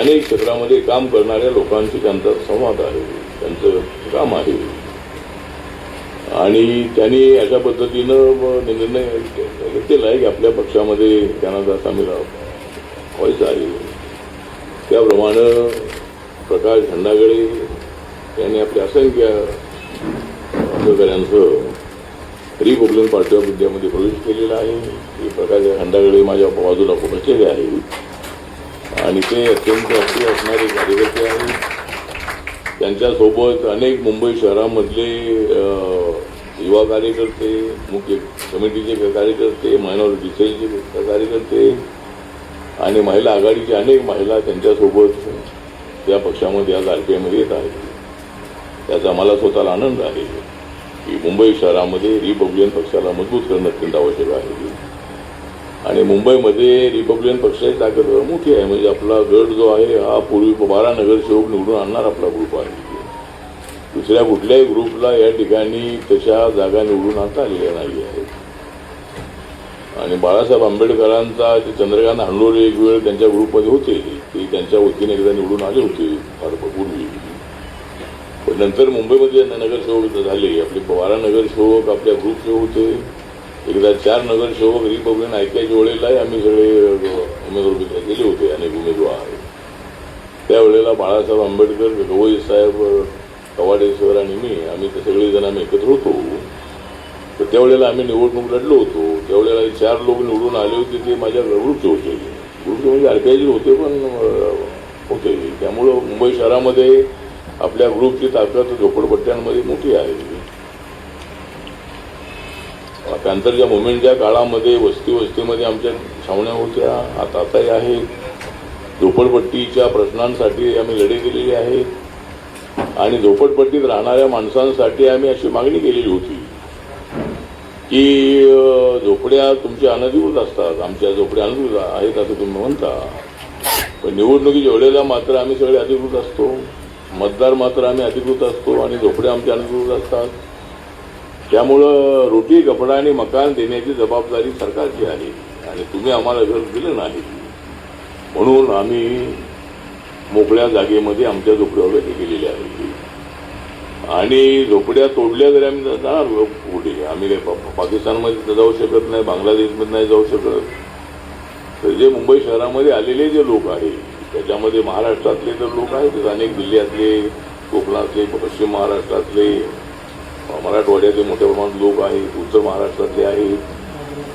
अनेक क्षेत्रामध्ये काम करणाऱ्या लोकांशी त्यांचा संवाद आहे, त्यांचं काम आहे आणि त्यांनी अशा पद्धतीनं निर्णय घेतलेला आहे की आपल्या पक्षामध्ये त्यांना सामील व्हायचं आहे. त्याप्रमाणे प्रकाश खंडागळे यांनी आपल्या असंख्य सहकाऱ्यांसह रिपब्लिकन पार्टी ऑफ इंडियामध्ये प्रवेश केलेला आहे. प्रकाश खंडागळे माझ्या बाजूला बसलेले आहेत आणि ते अत्यंत सक्रिय असणारे कार्यकर्ते आहेत. त्यांच्यासोबत अनेक मुंबई शहरामधले युवा कार्यकर्ते, मुख्य समितीचे कार्यकर्ते, मायनॉरिटी सेलचे कार्यकर्ते आणि महिला आघाडीचे अनेक महिला त्यांच्यासोबत त्या पक्षामध्ये आज RPIमध्ये येत आहेत. त्याचा मला स्वतःला आनंद आहे की मुंबई शहरामध्ये रिपब्लिकन पक्षाला मजबूत करणं अत्यंत आवश्यक आहे आणि मुंबईमध्ये रिपब्लिकन पक्षाची ताकद मोठी आहे. म्हणजे आपला गट जो आहे हा पूर्वी 12 नगरसेवक निवडून आणणार आपला ग्रुप आहे. दुसऱ्या कुठल्याही ग्रुपला या ठिकाणी तशा जागा निवडून आणता आलेल्या नाही आहेत आणि बाळासाहेब आंबेडकरांचा चंद्रकांत हांडोरे एक वेळ त्यांच्या ग्रुपमध्ये होते, ते त्यांच्या वतीने एकदा निवडून आले होते फार पूर्वी. पण नंतर मुंबईमध्ये नगरसेवक झाले. आपले 12 नगरसेवक आपल्या ग्रुपचे होते. एकदा 4 नगरसेवक रिपब्लिकन ऐक्याच्या वेळेलाही आम्ही सगळे उमेदवार गेले होते, अनेक उमेदवार. त्यावेळेला बाळासाहेब आंबेडकर, गवई साहेब, कवाडे सर आणि मी आम्ही सगळेजण आम्ही एकत्र होतो. तर त्यावेळेला आम्ही निवडणूक लढलो होतो. त्यावेळेला 4 लोक निवडून आले होते, ते माझ्या ग्रुपचे होते. ग्रुपचे म्हणजे RPIचे होते पण होते. त्यामुळं मुंबई शहरामध्ये आपल्या ग्रुपची ताकद झोपडपट्ट्यांमध्ये मोठी आहे. त्यानंतरच्या मुवमेंटच्या काळामध्ये वस्तीमध्ये आमच्या छावण्या होत्या, आताही आहेत. झोपडपट्टीच्या प्रश्नांसाठी आम्ही लढे केलेले आहेत आणि झोपडपट्टीत राहणाऱ्या माणसांसाठी आम्ही अशी मागणी केलेली होती की झोपड्या तुमच्या अनधिकृत असतात, आमच्या झोपड्या अनधिकृत आहेत असं तुम्ही म्हणता, पण निवडणुकीच्या वेळेला मात्र आम्ही सगळे अधिकृत असतो, मतदार मात्र आम्ही अधिकृत असतो आणि झोपड्या आमच्या अनधिकृत असतात. त्यामुळं रोटी, कपडा आणि मकान देण्याची जबाबदारी सरकारची आहे आणि तुम्ही आम्हाला घर दिलं नाही म्हणून आम्ही मोकळ्या जागेमध्ये आमच्या झोपड्या वगैरे केलेल्या आहेत आणि झोपड्या तोडल्या तरी आम्ही जाणार कुठे. आम्ही काही पाकिस्तानमध्ये जाऊ शकत नाही, बांगलादेशमध्ये नाही जाऊ शकत. तर जे मुंबई शहरामध्ये आलेले जे लोक आहेत त्याच्यामध्ये महाराष्ट्रातले तर लोक आहेत, अनेक जिल्ह्यातले, कोकणातले, पश्चिम महाराष्ट्रातले, मराठवाड्यातले मोठ्या प्रमाणात लोक आहेत, उत्तर महाराष्ट्रातले आहेत,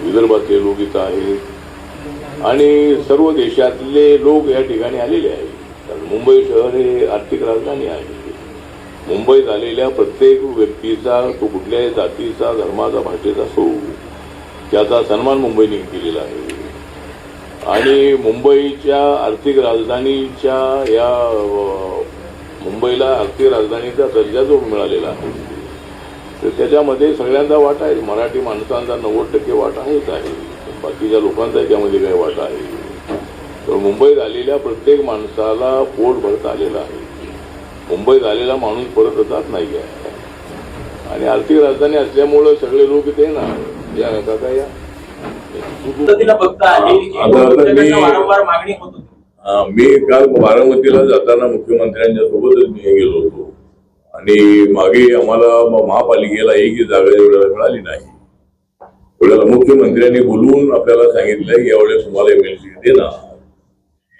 विदर्भातले लोक इथं आहेत आणि सर्व देशातले लोक या ठिकाणी आलेले आहेत. कारण मुंबई शहर हे आर्थिक राजधानी आहे. मुंबईत आलेल्या प्रत्येक व्यक्तीचा, तो कुठल्याही जातीचा, धर्माचा, भाषेचा असो, त्याचा सन्मान मुंबईने केलेला आहे आणि मुंबईच्या आर्थिक राजधानीच्या या मुंबईला आर्थिक राजधानीचा दर्जा जो मिळालेला आहे तर त्याच्यामध्ये सगळ्यांचा वाटा आहे. मराठी माणसांचा 90% वाटा आहेच आहे, बाकीच्या लोकांचा याच्यामध्ये काही वाटा आहे. तर मुंबईत आलेल्या प्रत्येक माणसाला पोट भरता आलेला आहे. मुंबईत आलेला माणूस परत जात नाही आहे आणि आर्थिक राजधानी असल्यामुळं सगळे लोक इथे ना या काका या मी काल बारामतीला जाताना मुख्यमंत्र्यांच्या सोबतच मी गेलो होतो आणि मागे आम्हाला महापालिकेला एक जागा एवढ्याला मिळाली नाही. एवढ्याला मुख्यमंत्र्यांनी बोलवून आपल्याला सांगितलं की एवढ्या तुम्हाला MLC देणार.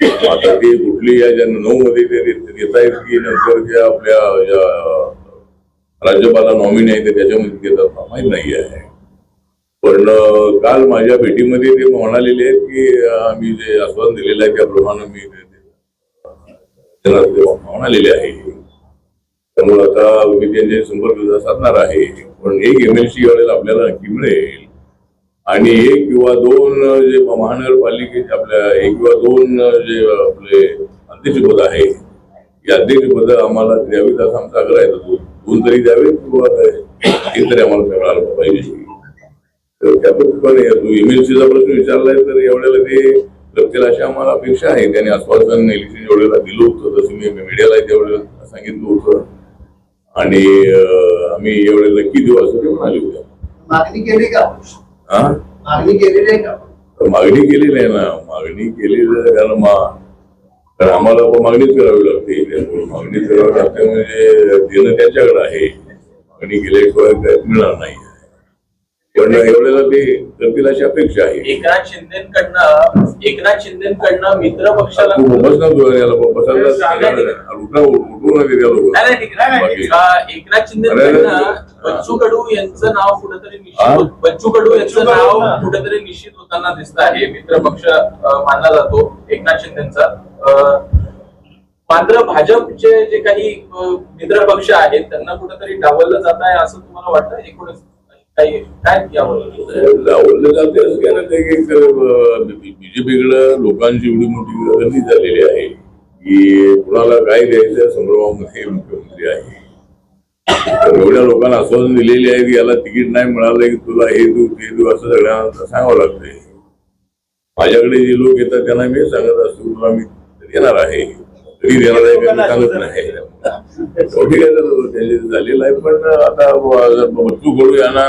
आता ते कुठली या 9 मध्ये ते देत आहेत की नंतर जे आपल्या राज्यपाला नॉमिनी आहे त्याच्यामध्ये देतात माहीत नाही आहे. पण काल माझ्या भेटीमध्ये ते म्हणालेले आहेत की आम्ही जे आश्वासन दिलेलं आहे त्याप्रमाणे मी म्हणालेले आहे. त्यामुळे आता मी त्यांचे संपर्क साधणार आहे. पण एक MLC वेळेला आपल्याला नक्की मिळेल आणि 1 किंवा 2 जे महानगरपालिकेचे आपल्या 1 किंवा 2 जे आपले अध्यक्षपद आहे या अध्यक्षपद आम्हाला द्यावीत असा आमचा आग्रह आहे. 2 तरी द्यावेत किंवा 1 तरी आम्हाला मिळालं पाहिजे. तर त्या पद्धतीने MLCचा प्रश्न विचारलाय तर एवढ्याला ते करतील अशी आम्हाला अपेक्षा आहे. त्यांनी आश्वासन इलेक्शनच्या वेळेला दिलं होतं, तसं मी मीडियाला त्यावेळेला सांगितलं होतं आणि आम्ही एवढे नक्की देऊ असं ते म्हणाले होते. मागणी केली का? मागणी केलेली आहे ना. मागणी केलेली आहे कारण कारण आम्हाला मागणीच करावी लागते. मागणी करावी लागते म्हणजे देणं त्यांच्याकडे आहे. मागणी केल्याशिवाय काय मिळणार नाही. पण एवढ्याला ते करतील अशी अपेक्षा आहे. एकनाथ शिंदेकडनं मित्र पक्षाला एकनाथ शिंदेकडनं बच्चू कडू यांचं नाव कुठेतरी निश्चित होताना दिसत आहे. मित्र पक्ष मानला जातो एकनाथ शिंदेचा. मात्र भाजपचे जे काही मित्र पक्ष आहेत त्यांना कुठेतरी डावललं जात आहे असं तुम्हाला वाटतं? एकूणच काय डावललं जाते असं काय नाही. बीजेपीकडे लोकांची एवढी मोठी गर्दी झालेली आहे की कुणाला काय द्यायचं संभ्रमामध्ये मुख्यमंत्री आहे. एवढ्या लोकांना आश्वासन दिलेली आहे की याला तिकीट नाही मिळालं की तुला हे देऊ ते देऊ असं सगळ्यांना सांगावं लागतंय. माझ्याकडे जे लोक येतात त्यांना मी सांगत असतो तुला मी येणार आहे, तरी देणार आहे का सांगत नाही. ठीक आहे त्यांचे झालेलं आहे. पण आता बच्चू कडू यांना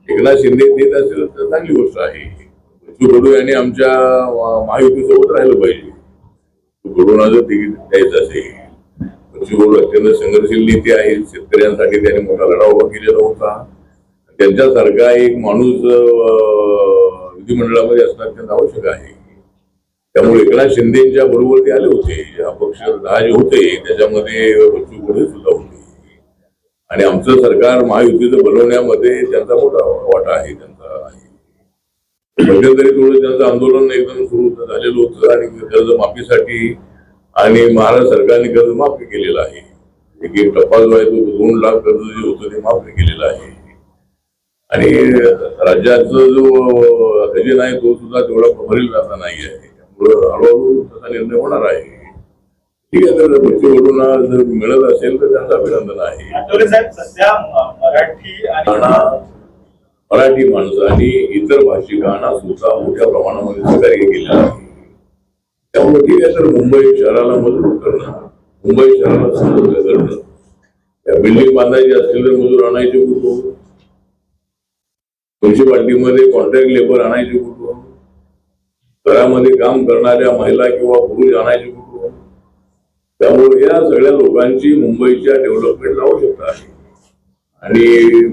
एकनाथ शिंदे देत असेल तर चांगली गोष्ट आहे. बच्चू कडू यांनी आमच्या महायुतीसोबत राहिलं पाहिजे. कडूंना जर तिकीट द्यायचं असेल, बच्चू कडू अत्यंत संघर्षशील नेते आहेत. शेतकऱ्यांसाठी त्यांनी मोठा लढा उभा केलेला होता. त्यांच्यासारखा एक माणूस विधिमंडळामध्ये असणं अत्यंत आवश्यक आहे. त्यामुळे एकनाथ शिंदेच्या बरोबर ते आले होते. अपक्ष 10 जे होते त्याच्यामध्ये बच्चू कडू सुद्धा होते. आणि आमचं सरकार महायुतीचं बनवण्यामध्ये त्यांचा मोठा वाटा आहे. त्यांचा आहे मध्यंतरी थोडं त्यांचं आंदोलन एकदम सुरू झालेलं होतं आणि कर्जमाफीसाठी आणि महाराष्ट्र सरकारने कर्ज माफी केलेलं आहे. एक टप्पा जो आहे तो 2 लाख कर्ज जे होतं ते माफी केलेलं आहे. आणि राज्याचा जो खजिना आहे तो सुद्धा तेवढा भरील जाता नाही आहे. त्यामुळं हळूहळू तसा निर्णय होणार आहे. ठीक आहे, तर बच्चू कडूंना जर मिळत असेल तर त्यांचं अभिनंदन आहे. मराठी माणसांनी इतर भाषिकांना सुद्धा मोठ्या प्रमाणामध्ये सहकार्य केलेलं आहे. त्यामुळे ठीक आहे, तर मुंबई शहराला मजबूत करणं, मुंबई शहराला समृद्ध करणं, त्या बिल्डिंग बांधायची असतील तर मजूर आणायचे कुठून, म्युन्सिपाल्टीमध्ये कॉन्ट्रॅक्ट लेबर आणायचे कुठून, घरामध्ये काम करणाऱ्या महिला किंवा पुरुष आणायचे कुठून. त्यामुळे या सगळ्या लोकांची मुंबईच्या डेव्हलपमेंटला आवश्यकता आहे. आणि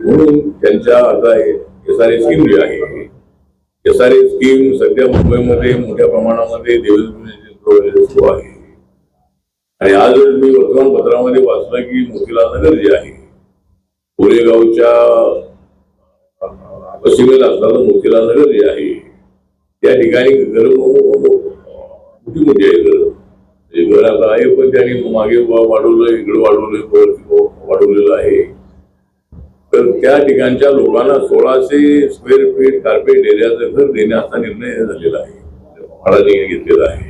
म्हणून त्यांच्या आता SRA स्कीम जी आहे, SRA स्कीम सध्या मुंबईमध्ये मोठ्या प्रमाणामध्ये सुरू आहे. आणि आज मी वर्तमानपत्रामध्ये वाचलं की मोतीलाल नगर जे आहे, कोरेगावच्या पश्चिमेला असणारं मोतीलाल नगर जे आहे त्या ठिकाणी घर मोठी मोठी आहे. घर आता आहे पण त्यांनी मागे वाढवलं, इकडे वाढवलेलं आहे. तर त्या ठिकाणच्या लोकांना 1600 स्क्वेअर फीट कार्पेट एरियाचं घर देण्याचा निर्णय झालेला आहे, भाड्याने घेतलेला आहे.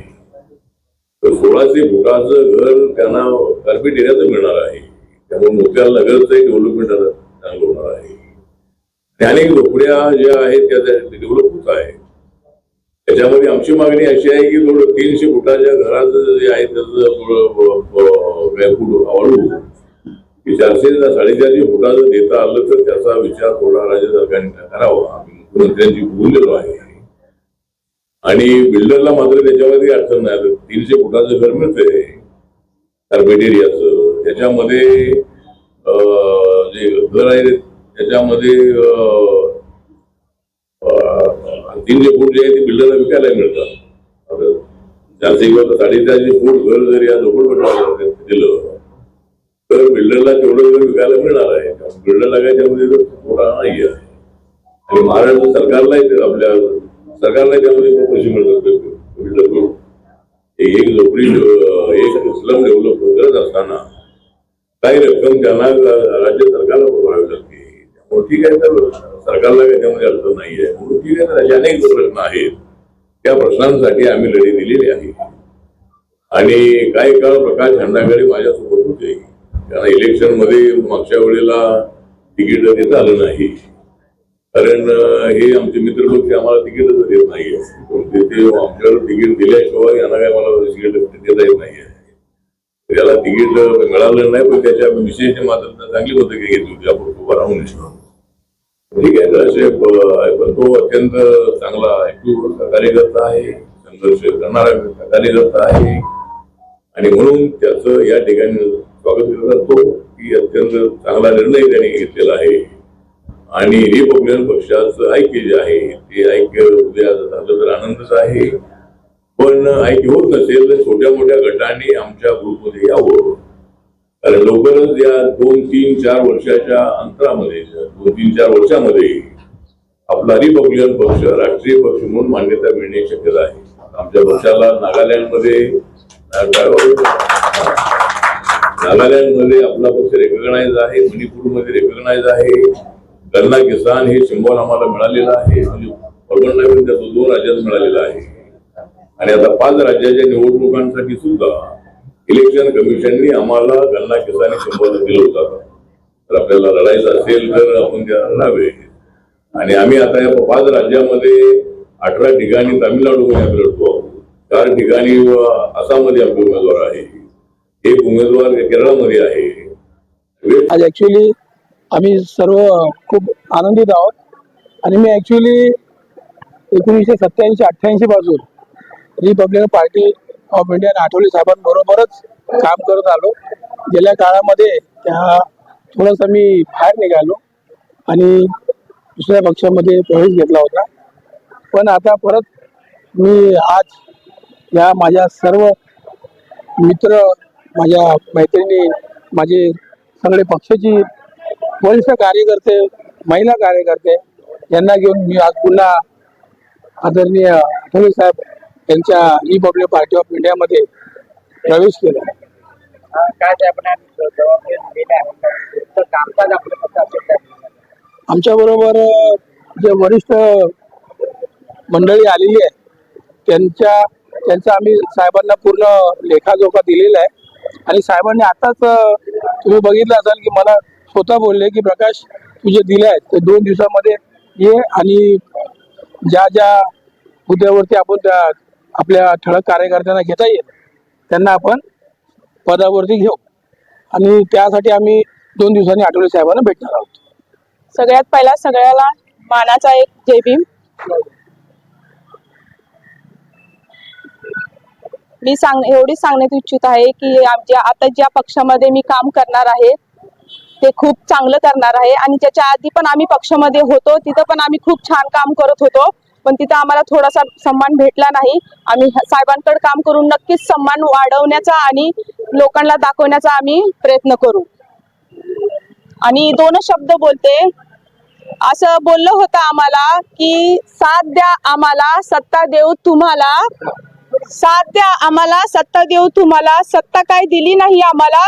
तर 1600 फुटाचं घर त्यांना कार्पेट एरियाचं मिळणार आहे. त्यामुळे मोतीलाल नगरचंही डेव्हलपमेंट चांगलं होणार आहे. अनेक झोपड्या ज्या आहेत त्या डेव्हलप होत आहे. त्याच्यामध्ये आमची मागणी अशी आहे की थोडं 300 फुटाच्या घराचं जे आहे त्याचं थोडं वाढवू, 400-450 फुटाचं देता आलं तर त्याचा विचार थोडा राज्य सरकारने करावा. आम्ही मुख्यमंत्र्यांची बोललेलो आहे. आणि बिल्डरला मात्र त्याच्यामध्ये अडचण नाही. 300 फुटाचं घर मिळतंय कार्पेट एरियाचं, त्याच्यामध्ये जे घर आहे त्याच्यामध्ये 300 फूट जे आहे ते बिल्डरला विकायला मिळतात. 400 किंवा 450 फूट घर जर या झोपडपट्टीला दिलं तर बिल्डरला तेवढं घर विकायला मिळणार आहे. बिल्डरला काय त्यामध्ये थोडा नाही आहे. आणि महाराष्ट्र सरकारलाही आपल्या सरकारलाही त्यामध्ये पैसे मिळतात. बिल्डर एक झोपडी एक स्लम डेव्हलप करत असताना काही रक्कम त्यांना राज्य सरकारला भरावी लागते. त्यामुळे ठीक आहे, तर सरकारला काही त्यामध्ये अडचण नाही आहे. म्हणून ठीक आहे, तर असे अनेक प्रश्न आहेत. त्या प्रश्नांसाठी आम्ही लढे दिलेली आहे. आणि काही काळ प्रकाश खंडागळे माझ्यासोबत होते. त्यांना इलेक्शन मध्ये मागच्या वेळेला तिकीट देता आलं नाही. कारण हे आमचे मित्र लोक आम्हाला तिकीटच देत नाहीये. ते आमच्याकडे तिकीट दिल्याशिवाय यांना काय मला तिकीट देता येत नाहीये. याला तिकीट मिळालं नाही, पण त्याच्या विशेष मात्र चांगली पद्धती घेतली होती आपण उभा राहून. ठीक आहे, तर असे पण तो अत्यंत चांगला ऍक्टिव्ह कार्यकर्ता आहे, संघर्ष करणारा कार्यकर्ता आहे. आणि म्हणून त्याचं या ठिकाणी स्वागत केलं जातो की अत्यंत चांगला निर्णय त्यांनी घेतलेला आहे. आणि रिपब्लिकन पक्षाचं ऐक्य जे आहे ते ऐक्य उद्या झालं तर आनंदच आहे. पण ऐक्य होत नसेल तर छोट्या मोठ्या गटांनी आमच्या ग्रुपमध्ये यावं. कारण लवकरच या 2-3-4 वर्षाच्या अंतरामध्ये 2-3-4 वर्षामध्ये आपला रिपब्लिकन पक्ष राष्ट्रीय पक्ष म्हणून मान्यता मिळण्याची शक्यता आहे. आमच्या पक्षाला नागालँडमध्ये आपला पक्ष रेकॉग्नाइज आहे, मणिपूरमध्ये रेकॉग्नाइज आहे. गन्ना किसान हे सिंबॉल आम्हाला मिळालेलं आहे, म्हणजे परमनंट त्या 2 राज्यात मिळालेला आहे. आणि आता 5 राज्याच्या निवडणुकांसाठी सुद्धा इलेक्शन कमिशननी आम्हाला गन्ना किसान सिंबॉल दिलं होतं. तर आपल्याला लढायचं असेल तर आपण त्या लढावे. आणि आम्ही आता या 5 राज्यामध्ये 18 ठिकाणी तामिळनाडूमध्ये आम्ही लढतो आहोत. 4 ठिकाणी आसाममध्ये आमचे उमेदवार आहे, 1 उमेदवार केरळमध्ये आहे. आज ऍक्च्युली आम्ही सर्व खूप आनंदित आहोत. आणि मी ऍक्च्युली 1987-88 पासून रिपब्लिकन पार्टी ऑफ इंडिया आठवले साहेबांबरोबरच काम करत आलो. गेल्या काळामध्ये त्या थोडंसं मी बाहेर निघालो आणि दुसऱ्या पक्षामध्ये प्रवेश घेतला होता. पण आता परत मी आज या माझ्या सर्व मित्र, माझ्या मैत्रिणी, माझे सगळे पक्षाची वरिष्ठ कार्यकर्ते, महिला कार्यकर्ते यांना घेऊन मी आज पुन्हा आदरणीय आठवले साहेब यांच्या रिपब्लिकन पार्टी ऑफ इंडियामध्ये प्रवेश केला. आमच्या बरोबर जे वरिष्ठ मंडळी आलेली आहे त्यांचा आम्ही साहेबांना पूर्ण लेखाजोखा दिलेला आहे. आणि साहेबांनी आताच तुम्ही बघितलं असाल की मला स्वतः बोलले की प्रकाश तुझे दिले आहेत ते 2 दिवसामध्ये ये आणि ज्या हुद्द्यावरती आपण त्या आपल्या ठळक कार्यकर्त्यांना घेता येईल त्यांना आपण पदावरती घेऊ. आणि त्यासाठी आम्ही 2 दिवसांनी आठवले साहेबांना भेटणार आहोत. सगळ्यात पहिला सगळ्याला मानाचा एक जय भीम. मी एवढी सांगण्यात इच्छित आहे की आता ज्या पक्षामध्ये मी काम करणार आहे ते खूप चांगलं करणार आहे. आणि ज्याच्या आधी पण आम्ही पक्षामध्ये होतो तिथं पण आम्ही खूप छान काम करत होतो, पण तिथं आम्हाला थोडासा सन्मान भेटला नाही. आम्ही साहेबांकडे काम करून नक्कीच सन्मान वाढवण्याचा आणि लोकांना दाखवण्याचा आम्ही प्रयत्न करू. आणि 2 शब्द बोलते. असं बोललं होतं आम्हाला की साथ द्या आम्हाला सत्ता देऊ तुम्हाला, साथ द्या आम्हाला सत्ता देऊ तुम्हाला. सत्ता काय दिली नाही आम्हाला,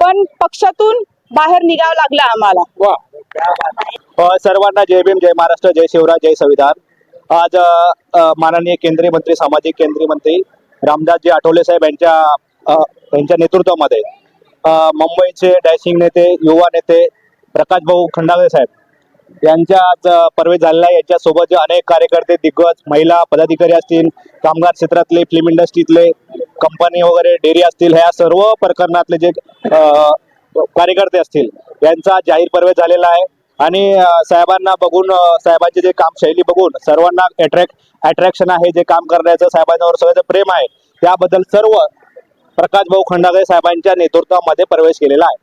पण पक्षातून बाहेर निघावं लागलं आम्हाला. सर्वांना जय भीम, जय महाराष्ट्र, जय शिवराज, जय संविधान. आज माननीय केंद्रीय मंत्री, सामाजिक केंद्रीय मंत्री रामदासजी आठवले साहेब यांच्या नेतृत्वामध्ये मुंबईचे डॅशिंग नेते, युवा नेते प्रकाश भाऊ खंडागळे साहेब यांच्या आज प्रवेश झालेला आहे. यांच्यासोबत जे अनेक कार्यकर्ते, दिग्गज, महिला पदाधिकारी असतील, कामगार क्षेत्रातले, फिल्म इंडस्ट्रीतले, कंपनी वगैरे, डेअरी असतील, ह्या सर्व प्रकरणातले जे कार्यकर्ते असतील यांचा जाहीर प्रवेश झालेला आहे. आणि साहेबांना बघून, साहेबांची जे काम शैली बघून सर्वांना अट्रॅक्शन आहे, जे काम करण्याचं साहेबांवर सगळं प्रेम आहे, त्याबद्दल सर्व प्रकाश भाऊ खंडागळे साहेबांच्या नेतृत्वामध्ये प्रवेश केलेला आहे.